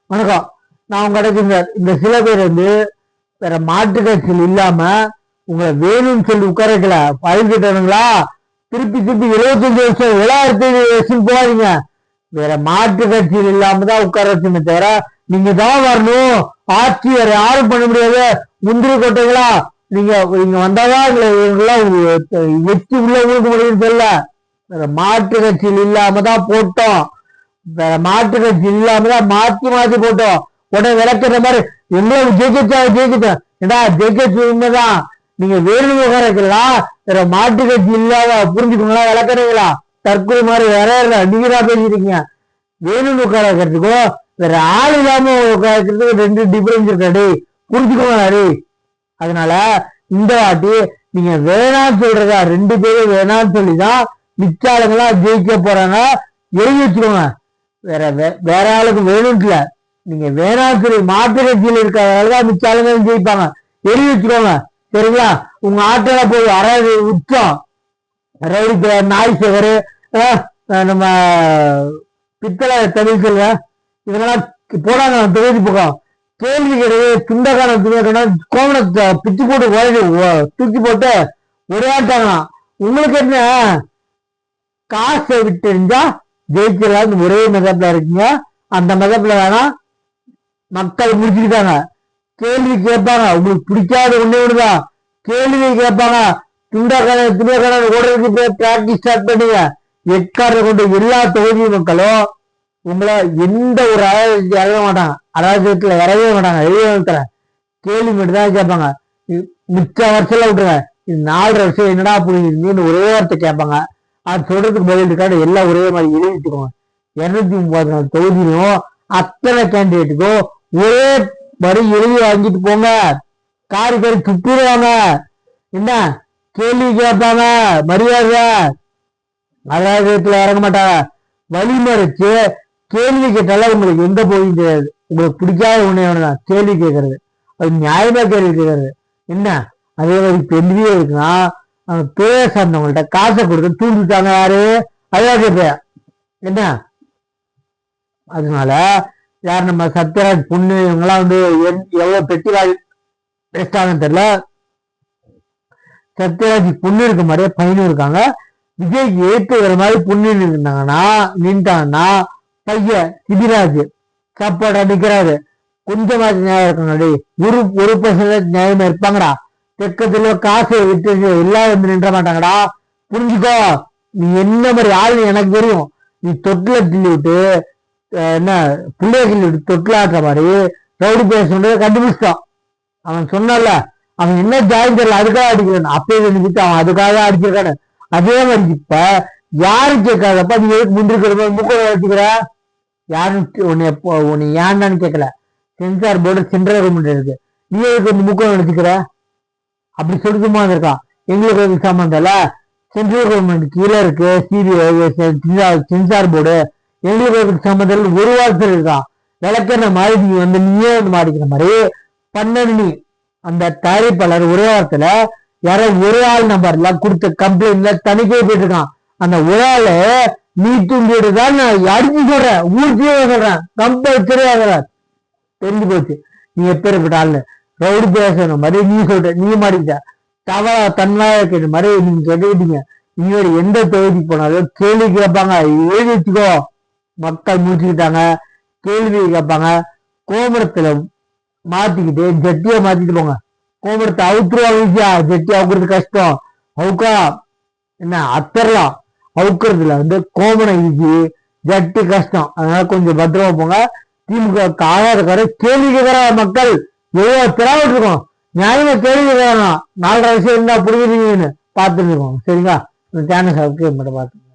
வணக்கம். நான் உங்க கடைக்கு இந்த சில பேர் வேற மாற்று கட்சியில் இல்லாம உங்களை வேணும்னு சொல்லி உட்கார வைக்கல. பயிர் கிட்டணுங்களா திருப்பி 75 வருஷம் 7000 வருஷம் போவாதீங்க. வேற மாற்று கட்சியில் இல்லாம தான் உட்கார வச்சுமே தவிர நீங்க தான் வரணும். ஆட்சி வேற யாரும் பண்ண முடியாது. முந்திரி கொட்டைகளா நீங்க இங்க வந்தாதான் வச்சு உள்ள ஊருக்கு முடியும்னு சொல்ல. வேற மாற்று கட்சியில் இல்லாம தான் போட்டோம். வேற மாற்று கட்சி இல்லாமதான் மாத்தி போட்டோம். உடனே விளக்குற மாதிரி எவ்வளவு ஜெயிக்கச்சோம் ஏடா ஜெயிக்கச்சு உண்மைதான். நீங்க வேணும் உட்காரக்கலாம். வேற மாற்று கட்சி இல்லாத புரிஞ்சுக்கோங்களா விளக்குறீங்களா? தற்கொலை மாதிரி வேற இல்ல. நீங்க தான் பேசிருக்கீங்க. வேணும்னு உட்காரக்கிறதுக்கும் வேற ஆள் இல்லாம உட்காரக்கிறதுக்கும் 2 டிஃபரன்ஸ் இருக்காடி. புரிஞ்சுக்கோங்க. அதனால இந்த வாட்டி நீங்க வேணான்னு சொல்றதா 2 பேரும் வேணான்னு சொல்லிதான் மிச்சாளுங்கெல்லாம் ஜெயிக்க போறாங்க. எழுதி வச்சுக்கோங்க. வேற ஆளுக்கு வேணும்ல. நீங்க வேணாம் சொல்லி மாற்று கட்சியில் இருக்கிறதாலதான் மிச்சாளுங்க ஜெயிப்பாங்க. எழுதி வச்சுக்கோங்க. சரிங்களா? உங்க ஆட்டோல போய் அதாவது உச்சம் ரவுடி நாய் சேகர் நம்ம பித்தளை தமிழ் செல்வ இதெல்லாம் போடாங்க தொகுதி பக்கம். கேள்வி கிடையாது. துண்டக்கான கோவணத்தை பிச்சு போட்டு தூக்கி போட்டு உரையாட்டாங்களாம். உங்களுக்கு என்ன காசை விட்டு இருந்தா ஜெயிக்கலாம். ஒரே மெதப்ல இருக்கீங்க. அந்த மெதப்ல வேணா மக்கள் முடிச்சுக்கிட்டாங்க. கேள்வி கேட்பாங்க. உங்களுக்கு பிடிக்காத ஒண்ணே ஒண்ணுதான். கேள்வி கேட்பாங்க. துண்டக்கான ஓடுறதுக்கு போய் பிராக்டிஸ் ஸ்டார்ட் பண்ணுங்க. எக்காரை கொண்டு எல்லா தொகுதி மக்களும் உங்களை எந்த ஒரு இறங்க மாட்டாங்க. அராஜகத்துல இறங்கவே மாட்டாங்க. எழுத கேள்வி மட்டும் தான் கேட்பாங்க. மிச்ச வருஷம்ல விட்டுருங்க. இது 4 வருஷம் என்னடா புரியுதுன்னு ஒரே வார்த்தை கேட்பாங்க. அது சொல்றதுக்கு பதில் இருக்காது. எல்லாம் ஒரே மாதிரி எழுதிட்டுக்கோங்க. 234 தொகுதியிலும் அத்தனை கேண்டிடேட்டுக்கும் ஒரே மாதிரி எழுதி வாங்கிட்டு போங்க. காரி துப்பிடுவாங்க. என்ன கேள்வி கேட்பாங்க. மரியாதை அராஜகத்துல இறங்க மாட்டாங்க. வழிமறிச்சு கேள்வி கேட்டாலும் உங்களுக்கு எங்க போய் தெரியாது. உங்களுக்கு பிடிக்காத ஒண்ணு கேள்வி கேட்கறது. அது நியாயமா கேள்வி கேட்கறது. என்ன அதே மாதிரி பெண்ணியே இருக்குன்னா பேர சார்ந்தவங்கள்ட்ட காசை கொடுத்து தூண்டிட்டாங்க. யாரு? அயோக்கிய. என்ன அதனால யார் நம்ம சத்யராஜ் பொண்ணு இவங்கெல்லாம் எவ்வளவு பெட்டிவாள் பேசிட்டாங்கன்னு தெரியல. சத்யராஜ் பொண்ணு இருக்க மாதிரியே பையனும் இருக்காங்க. விஜய்க்கு ஏற்றுக்கிற மாதிரி பொண்ணு நின்றாங்கன்னா பையன் சிபிராஜ் சாப்பாடு நிக்கிறாரு. கொஞ்சமாச்சு நியாயம் இருக்காங்க. ஒரு பர்சன்ட் நியாயமா இருப்பாங்கடா. தெக்கத்துல காசை விட்டு எல்லாம் வந்து நின்ற மாட்டாங்கடா. புரிஞ்சுக்கோ. நீ என்ன மாதிரி ஆளு எனக்கு தெரியும். நீ தொட்டில கிள்ளி விட்டு என்ன பிள்ளைய கிள்ளி விட்டு தொட்டில ஆட்டுற மாதிரி ரவுடி பேச கண்டுபிடிச்சிட்டான். அவன் சொன்னால அவன் என்ன ஜாயின் தெரியல அதுக்காக அடிக்கிறான். அப்பயே நினைச்சிட்டு அவன் அதுக்காக அடிச்சிருக்கானு. அதே மாதிரி இப்ப யாரு கேட்காதப்ப நீ எதுக்கு முன்னிருக்கிற முக்க வச்சுக்கிற? யாருன்னு உன்னை ஏன்னான்னு கேட்கல. சென்சார் போர்டு சென்ட்ரல் கவர்மெண்ட் இருக்கு. நீ எதுக்கு வந்து முக்கம் வச்சுக்கிற? அப்படி சொல்லிட்டுமா இருக்கான். எங்களுக்கு வந்து சம்பந்தம் இல்ல. சென்ட்ரல் கவர்மெண்ட் கீழே இருக்கு சிபிஐ சென்சார் போர்டு. எங்களுக்கு சம்பந்தம் ஒரு வாரத்தில் இருக்கான். விளக்கெண்ண மாதிரி நீ வந்து நீயே வந்து மாட்டிக்கிற மாதிரி பண்ணு. அந்த தயாரிப்பாளர் ஒரே வாரத்துல யாரோ ஒரு ஆள் நம்பர்ல கொடுத்த கம்ப்ளைண்ட்ல தணிக்கை போயிட்டு இருக்கான். அந்த ஒரு ஆளு நீ தூண்டிதான் நான் அடிச்சு சொல்றேன். ஊர்த்தியே சொல்றேன். கம்பல்சரியா தெரிஞ்சு போச்சு நீ எப்பேற்பட்ட ஆளு. ரவுடி பேசணும் மாதிரி நீ சொல்ற. நீ மாட்டிக்கிட்ட தவறா தன்மையா கேட்ட மாதிரி நீங்க கேட்டுக்கிட்டீங்க. நீங்க எந்த தொகுதிக்கு போனாலும் கேள்வி கேட்பாங்க. எழுதி வச்சுக்கோ. மக்கள் முடிச்சுக்கிட்டாங்க. கேள்வி கேட்பாங்க. கோபுரத்துல மாத்திக்கிட்டு ஜட்டியா மாத்திட்டு போங்க. கோபுரத்தை அவுத்துருவாங்க. ஈஸியா ஜட்டி அவுக்குறது கஷ்டம். அவுக்கா என்ன அத்தரலாம். அவுக்குறதுல வந்து கோபுரம் ஈஸி, ஜட்டி கஷ்டம். அதனால கொஞ்சம் பத்திரமா போங்க. திமுக ஆகாத கார கேள்வி கேட்கிற மக்கள் எவ்வளவு திராவிட்டு இருக்கோம். நியாயமா கேள்வி கேட்கலாம். 4.5 வருஷம் இருந்தா புரியுதுன்னு பார்த்துட்டு இருக்கோம். சரிங்களா? சேனல் சப்ஸ்கிரைப் பண்ண பார்த்து